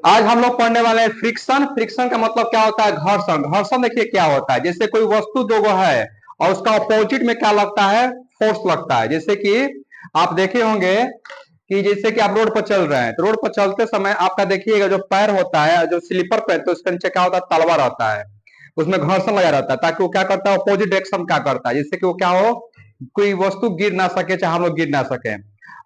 आज हम लोग पढ़ने वाले हैं फ्रिक्शन। फ्रिक्शन का मतलब क्या होता है? घर्षण। घर्षण देखिए क्या होता है, जैसे कोई वस्तु दो गो है और उसका अपोजिट में क्या लगता है? फोर्स लगता है। जैसे कि आप देखे होंगे कि जैसे कि आप रोड पर चल रहे हैं तो रोड पर चलते समय आपका देखिएगा जो पैर होता है, जो स्लीपर पहनते हैं उसके नीचे क्या होता है? तलवा रहता है, उसमें घर्षण लगा रहता है ताकि वो क्या करता है? अपोजिट डायरेक्शन क्या करता है, जिससे कि वो क्या हो, कोई वस्तु गिर ना सके, चाहे हम लोग गिर ना सके।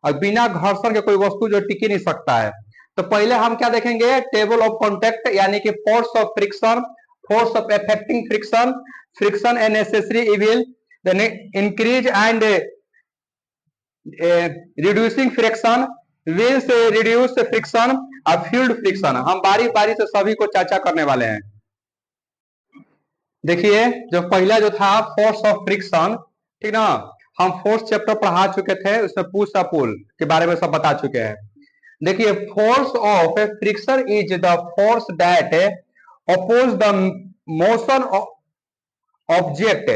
और बिना घर्षण के कोई वस्तु जो टिक ही नहीं सकता है। तो पहले हम क्या देखेंगे? टेबल ऑफ कॉन्टेक्ट, यानी कि force of friction, force of affecting friction, friction and necessary evil, then increase and reducing friction, wheel से रिड्यूस फ्रिक्शन और फील्ड फ्रिक्शन। हम बारी बारी से सभी को चर्चा करने वाले हैं। देखिए जो पहला जो था फोर्स ऑफ फ्रिक्शन, ठीक ना, हम फोर्स चैप्टर पढ़ा चुके थे, उसमें पुश और पुल के बारे में सब बता चुके हैं। देखिए force of friction is the force that oppose the motion object,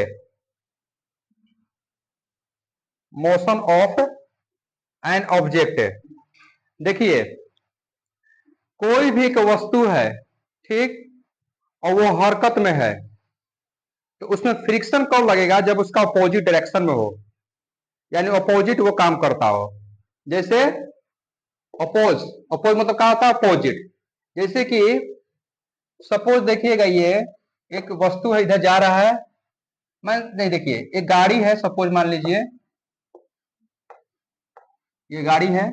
motion of an object. देखिए कोई भी एक वस्तु है, ठीक, और वो हरकत में है, तो उसमें फ्रिक्शन कब लगेगा? जब उसका अपोजिट डायरेक्शन में हो, यानी अपोजिट वो काम करता हो। जैसे अपोज, अपोज मतलब क्या होता है? अपोजिट। जैसे कि सपोज देखिएगा ये एक वस्तु है, इधर जा रहा है, मैं नहीं, देखिए एक गाड़ी है, सपोज मान लीजिए ये गाड़ी है।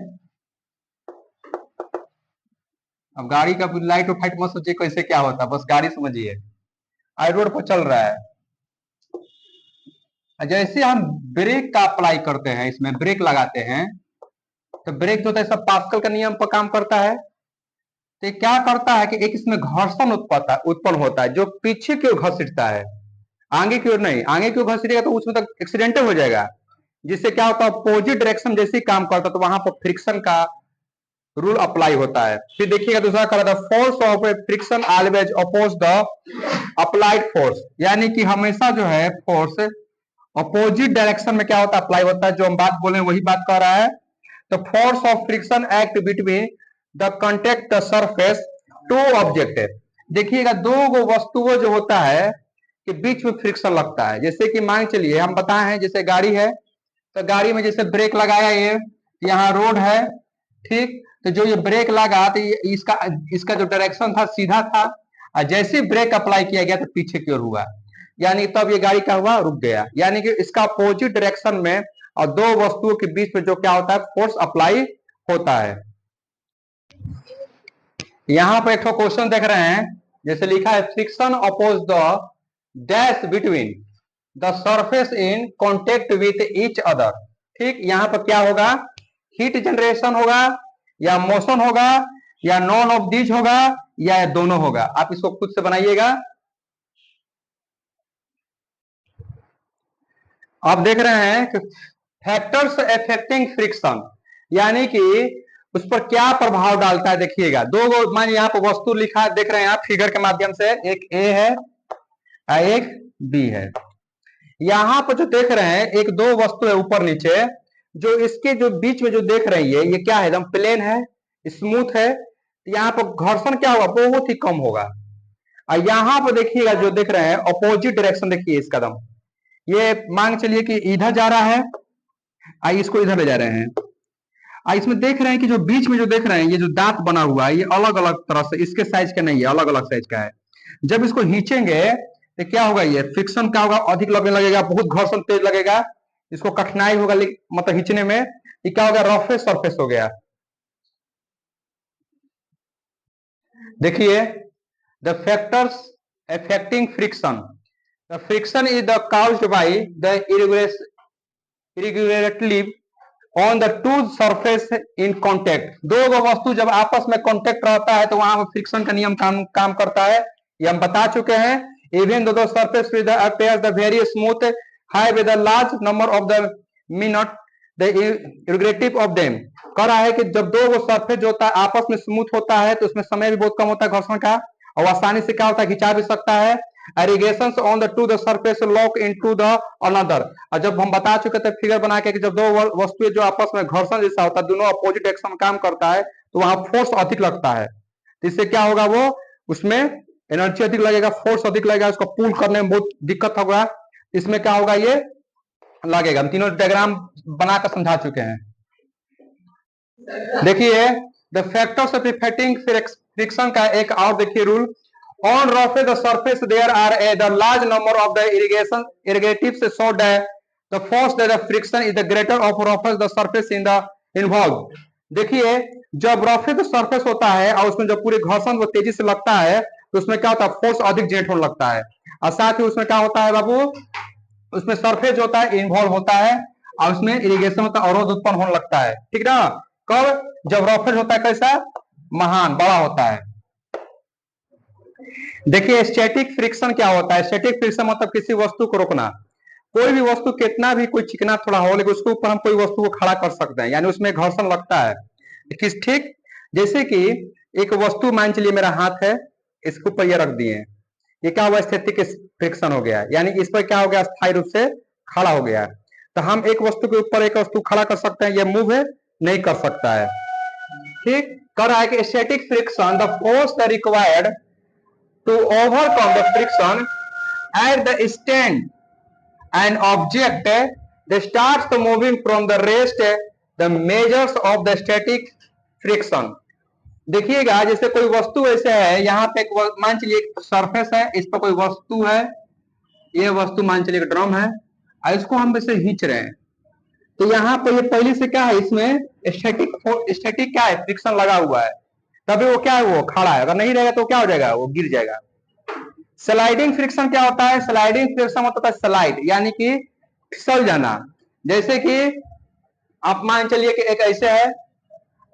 अब गाड़ी का लाइट और फाइट मत सोचिए कैसे क्या होता है, बस गाड़ी समझिए। आई रोड पर चल रहा है, जैसे हम ब्रेक का अप्लाई करते हैं, इसमें ब्रेक लगाते हैं, तो ब्रेक जो होता है सब पास्कल का नियम पर काम करता है। तो ये क्या करता है कि एक इसमें घर्षण उत्पन्न होता है जो पीछे की ओर घसीटता है, आगे की ओर नहीं। आगे की ओर घसीटेगा तो उसमें तक एक्सीडेंट हो जाएगा, जिससे क्या होता है? अपोजिट डायरेक्शन जैसे ही काम करता है तो वहां पर फ्रिक्शन का रूल अप्लाई होता है। फिर देखिएगा दूसरा कर रहा था, force of friction always oppose the applied force, यानी कि हमेशा जो है फोर्स अपोजिट डायरेक्शन में क्या होता है? अप्लाई होता है। जो हम बात बोले वही बात कर रहा है। तो force of friction act between the contact the surface to object. देखिएगा दो गो वस्तुओं जो होता है के बीच में फ्रिक्शन लगता है। जैसे कि मान चलिए हम बताए हैं, जैसे गाड़ी है, तो गाड़ी में जैसे ब्रेक लगाया, ये यहाँ रोड है, ठीक, तो जो ये ब्रेक लगा तो इसका इसका जो डायरेक्शन था सीधा था, और जैसे ही ब्रेक अप्लाई किया गया तो पीछे की ओर हुआ, यानी तब ये गाड़ी क्या हुआ? रुक गया। यानी कि इसका अपोजिट डायरेक्शन में और दो वस्तुओं के बीच में जो क्या होता है? फोर्स अप्लाई होता है। यहां पर एक क्वेश्चन देख रहे हैं, जैसे लिखा है friction oppose the dash between the surface in contact with each other. ठीक, यहां पर क्या होगा? हीट जनरेशन होगा, या मोशन होगा, या नॉन ऑफ दीज होगा, या दोनों होगा। आप इसको खुद से बनाइएगा। आप देख रहे हैं कि फैक्टर्स अफेक्टिंग फ्रिक्शन, यानी कि उस पर क्या प्रभाव डालता है। देखिएगा दो मान यहाँ पर वस्तु लिखा है, देख रहे हैं आप फिगर के माध्यम से, एक ए है और एक बी है। यहां पर जो देख रहे हैं एक दो वस्तु है ऊपर नीचे, जो इसके जो बीच में जो देख रही है ये क्या है? एकदम प्लेन है, स्मूथ है। यहाँ पर घर्षण क्या होगा? बहुत ही कम होगा। और यहां पर देखिएगा जो देख रहे हैं अपोजिट डायरेक्शन, देखिए इसका दम, ये मान चलिए कि इधर जा रहा है, आई इसको इधर ले जा रहे हैं। इसमें देख रहे हैं कि जो बीच में जो देख रहे हैं ये जो दांत बना हुआ है, ये अलग अलग तरह से, इसके साइज का नहीं है, अलग अलग साइज का है। जब इसको खींचेंगे तो क्या होगा? ये फ्रिक्शन क्या होगा? अधिक लगने लगेगा, बहुत घर्षण तेज लगेगा, इसको कठिनाई होगा मतलब खींचने में। ये क्या हो गया? रफेस सरफेस हो गया। देखिए the factors affecting friction, the friction is the caused by the irregularity on the two surface in contact. दो वस्तु जब आपस में कॉन्टेक्ट रहता है तो वहां फ्रिक्शन का नियम काम करता है, ये हम बता चुके हैं। Even though surface with appears the very smooth high with a large number of the minute the irregularity of them। कह रहा है कि जब दो वो सरफेस जो होता है आपस में स्मूथ होता है तो उसमें समय भी बहुत कम होता है घर्षण का, और आसानी से क्या होता है? खिंचा भी सकता है। Irrigation on the two the surface lock into the another. और जब हम बता चुके थे फिगर बना के कि जब दो वस्तुएं जो आपस में घर्षण जैसा होता है, दोनों अपोजिट डायरेक्शन में काम करता है, तो वहां फोर्स अधिक लगता है। तो इससे क्या होगा, वो उसमें एनर्जी अधिक लगेगा, फोर्स अधिक लगेगा, उसको पुल करने में बहुत दिक्कत होगा। इसमें क्या होगा, ये लगेगा। हम तीनों डायग्राम बनाकर समझा चुके हैं। देखिए the factors of affecting friction का एक और देखिए rule, on roughage the surface there are the large number of the irrigatives so that the force that the friction is the greater of roughest the surface in the involved। देखिए जब roughage surface होता है और उसमें जब पूरे घर्षण वो तेजी से लगता है तो उसमें क्या होता है, फोर्स अधिक जनरेट होने लगता है। और साथ ही उसमें क्या होता है बाबू, उसमें सरफेस होता है इन्वॉल्व होता है और उसमें इरिगेशन होता है, अवरोध उत्पन्न होने लगता है, ठीक ना। कब, जब रफेज होता है कैसा, महान बड़ा होता है। देखिए स्टैटिक फ्रिक्शन क्या होता है, स्टैटिक फ्रिक्शन मतलब किसी वस्तु को रोकना। कोई भी वस्तु कितना भी कोई चिकना थोड़ा हो लेकिन उसके ऊपर हम कोई वस्तु को खड़ा कर सकते हैं, यानी उसमें घर्षण लगता है। किस, ठीक जैसे कि एक वस्तु मान चलिए मेरा हाथ है, इसके ऊपर ये रख दिए, ये क्या हुआ, स्टैटिक फ्रिक्शन हो गया, यानी इस पर क्या हो गया, स्थायी रूप से खड़ा हो गया। तो हम एक वस्तु के ऊपर एक वस्तु खड़ा कर सकते हैं, ये मूव है नहीं कर सकता है, ठीक। कर रहा है कि static friction the force the required to overcome the friction at the stand an object that starts the moving from the rest the measures of the static friction। देखिएगा जैसे कोई वस्तु ऐसे है, यहाँ पे एक मान चलिए एक सरफेस है, इस पर कोई वस्तु है, ये वस्तु मान चलिए ड्रम है और इसको हम वैसे खींच रहे हैं, तो यहाँ पर ये पहले से क्या है, इसमें स्टैटिक क्या है, फ्रिक्शन लगा हुआ है, तभी वो क्या है, वो खड़ा है। अगर नहीं रहेगा तो क्या हो जाएगा, वो गिर जाएगा। स्लाइडिंग फ्रिक्शन क्या होता है, स्लाइडिंग फ्रिक्शन होता है स्लाइड, यानी कि फिसल जाना। जैसे कि आप मान चलिए कि एक ऐसे है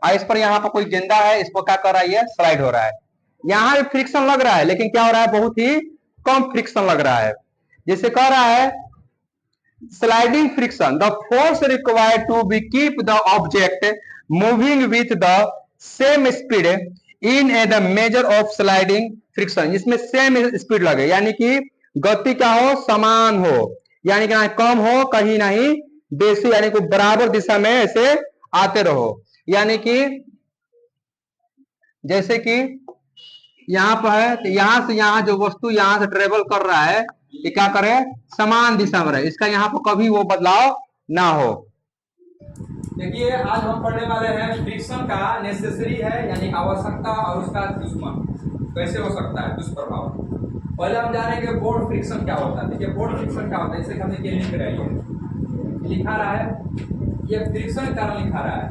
और इस पर यहाँ पर कोई गेंदा है, इसको क्या कर रहा है, ये स्लाइड हो रहा है। यहाँ भी फ्रिक्शन लग रहा है लेकिन क्या हो रहा है, बहुत ही कम फ्रिक्शन लग रहा है। जैसे कह रहा है sliding friction the force required to be keep the object moving with the same speed in a the measure of sliding friction. इसमें सेम स्पीड लगे, यानी कि गति क्या हो, समान हो, यानी कि ना कम हो कहीं नहीं बेसी, यानी कि बराबर दिशा में ऐसे आते रहो। यानी कि जैसे कि यहाँ पर है तो यहाँ से यहाँ जो वस्तु यहाँ से ट्रेवल कर रहा है ये क्या करे, समान दिशा में रहे, इसका यहाँ पर कभी वो बदलाव ना हो। देखिए आज हम पढ़ने वाले हैं फ्रिक्शन का नेसेसरी है यानी आवश्यकता और उसका दुश्मन कैसे हो सकता है, दुष्प्रभाव। पहले हम जानेंगे बोर्ड फ्रिक्शन क्या होता है। देखिए बोर्ड फ्रिक्शन क्या होता है, जैसे हमने लिख रहे हैं, लिखा रहा है, ये फ्रिक्शन के कारण लिखा रहा है।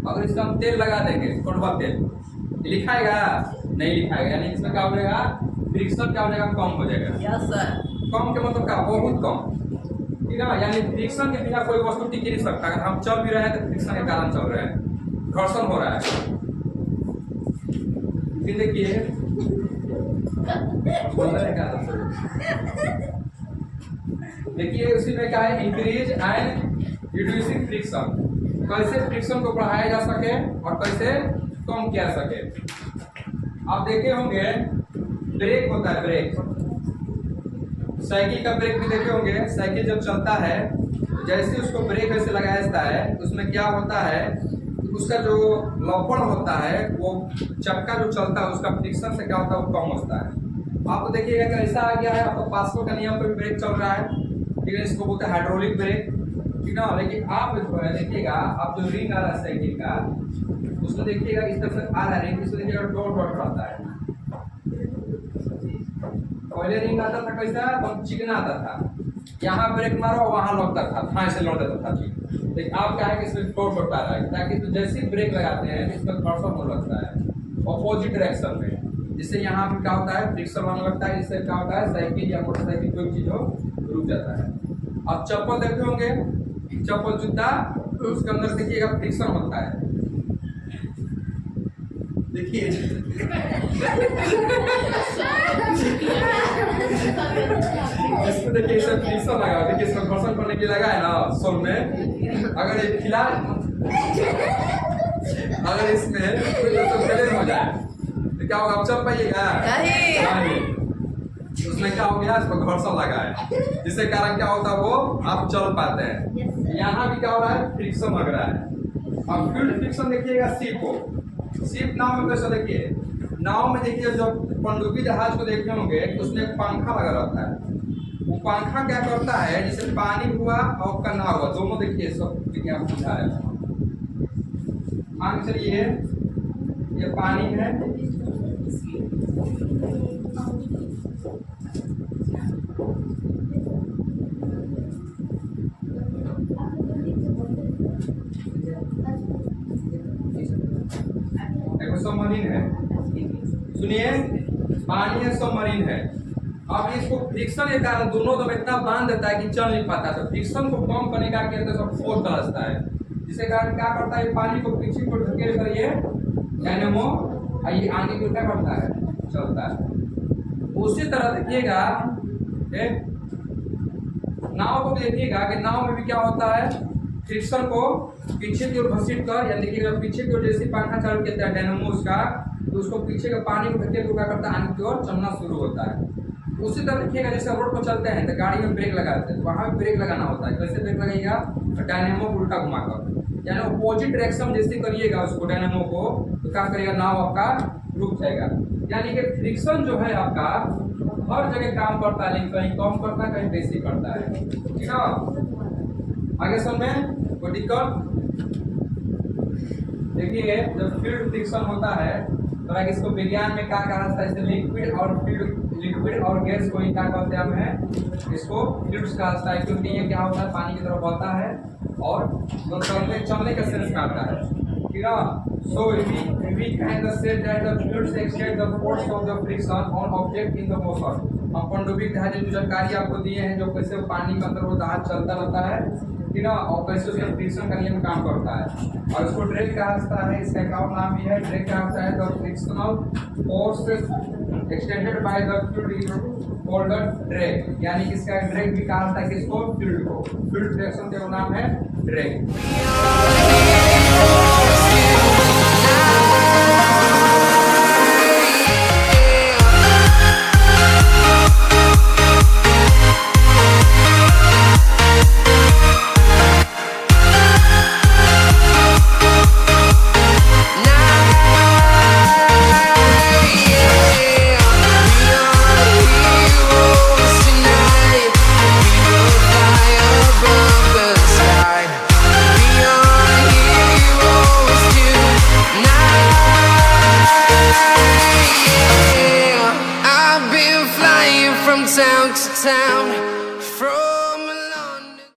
अगर इसका हम तेल लगा देंगे, कड़वा तेल, लिखाएगा नहीं लिखाएगा, यानी इसमें क्या हो जाएगा, फ्रिक्शन क्या हो जाएगा, कम हो जाएगा। Yes sir. कम के मतलब क्या, बहुत कम, ठीक है ना। यानी फ्रिक्शन के बिना कोई वस्तु टिक नहीं सकता। अगर हम चल भी रहे हैं तो फ्रिक्शन के कारण चल रहे हैं, घर्षण हो रहा है। फिर देखिए देखिए उसी में क्या है, इंक्रीज एंड रिड्यूसिंग फ्रिक्शन, कैसे फ्रिक्शन को बढ़ाया जा सके और कैसे कम किया सके। आप देखे होंगे ब्रेक होता है, ब्रेक, साइकिल का ब्रेक भी देखे होंगे। साइकिल जब चलता है जैसे उसको ब्रेक ऐसे लगाया जाता है, उसमें क्या होता है, उसका जो लौपड़ होता है वो चक्का जो चलता है उसका फ्रिक्शन से क्या होता है, वो कम होता है। आप तो देखिएगा कि ऐसा आ गया है, आपको पास्को का नियम पर भी ब्रेक चल रहा है, ठीक है, इसको बोलते हैं हाइड्रोलिक ब्रेक, ठीक ना। लेकिन आप जो है देखिएगा, आप जो रिंग आ रहा है साइकिल का, उसमें देखिएगा इस तरफ से आ रहा है, इसमें देखिएगा डॉट डॉट रहता है। पहले रिंग आता था कैसा, बहुत चिकना आता था, यहाँ ब्रेक मारो वहां लगता था, था ऐसे लौट जाता था ठीक। लेकिन आप क्या है कि इसमें डॉट डॉट आ रहा है, ताकि तो जैसे ब्रेक लगाते हैं इसमें घर्षण होने लगता है ऑपोजिट डायरेक्शन में, जिससे यहाँ पे क्या होता है, फ्रिक्शन होने लगता है। इससे क्या होता है, साइकिल या मोटरसाइकिल कोई चीज हो रुक जाता है। अब चप्पल देखे होंगे, चप्पल जूता, उसके अंदर देखिएगा फ्रिक्शन होता है, देखिए इसमें देखिए इसे फ्रिक्शन लगा, देखिए इसमें घर्षण करने के लिए लगा है ना सोल में। अगर ये खिला, अगर इसमें कोई फेलियर हो जाए तो क्या होगा, आप चल पाइएगा नहीं। उसमें क्या हो गया, इस पर घर्षण लगा है, जिसके कारण क्या होता है, वो आप चल पाते हैं। यहाँ भी क्या हो रहा है, फ्रिक्शन लग रहा है। अब फील्ड फ्रिक्शन देखिएगा, सीप को, सीप नाम में कैसे देखिए, नाव में देखिए जब पनडुब्बी जहाज को देखे होंगे तो उसमें एक पंखा लगा रहता है। वो पंखा क्या करता है, जैसे पानी हुआ और उसका नाव हुआ, दोनों देखिए सब विज्ञान समझा रहे हैं। मान के चलिए ये पानी है, देखो सबमरीन है, सुनिए पानी है, सबमरीन है। अब इसको फ्रिक्शन के कारण दोनों दम इतना बांध देता है कि चल नहीं पाता, तो फ्रिक्शन को कम करने का क्या सब फोर्स डालता है, जिसके कारण क्या करता है पानी को पीछे को धकेल कर ये डायनेमो ये आगे को क्या करता है, चलता है। उसी तरह देखिएगा नाव को देखिएगा कि नाव में भी क्या होता है, फ्रिक्शन को पीछे की ओर घसीट कर, यानी देखिएगा पीछे की ओर जैसे पंखा चालू किया है डायनेमो उसका, तो उसको पीछे का पानी को धकेल कर क्या करता है, आगे की ओर चलना शुरू होता है। उसी तरह देखिएगा जैसे रोड पर चलते हैं तो गाड़ी में ब्रेक लगाते हैं, तो वहाँ भी ब्रेक लगाना होता है। कैसे ब्रेक लगेगा, डायनेमो को उल्टा घुमाकर, यानी अपोजिट डायरेक्शन जैसे करिएगा उसको डायनेमो को, तो क्या करेगा, नाव आपका रुक जाएगा। यानी कि फ्रिक्शन जो है आपका हर जगह काम करता है, लेकिन कहीं कम करता है, कहीं बेसी करता है, ठीक है। आगे सब में कोई दिक्कत देखिए, जब फील्ड फ्रिक्शन होता है तो इसको विज्ञान में क्या कहा जाता है, लिक्विड और गैस को ही क्या कहते हैं, हमें इसको फ्लूइड्स कहा जाता है, क्योंकि ये क्या होता है, पानी की तरफ बहता है और चलने का सेंस करता है, ठीक है। So we can say that the fluids exert the force of the friction on object in the motion। हम पनडुब्बी जहाज की जानकारी आपको दिए हैं, जो कैसे पानी के अंदर वो जहाज चलता रहता है, ठीक है, और कैसे उसका फ्रिक्शन का नियम काम करता है, और उसको ड्रैग कहा जाता है। इसका एक और नाम भी है, ड्रैग कहा जाता है the frictional force extended by the fluid called drag, यानी कि इसका ड्रैग भी कहा जाता है किसको, फ्लूइड को। फ्लूइड फ्रिक्शन का नाम है ड्रैग।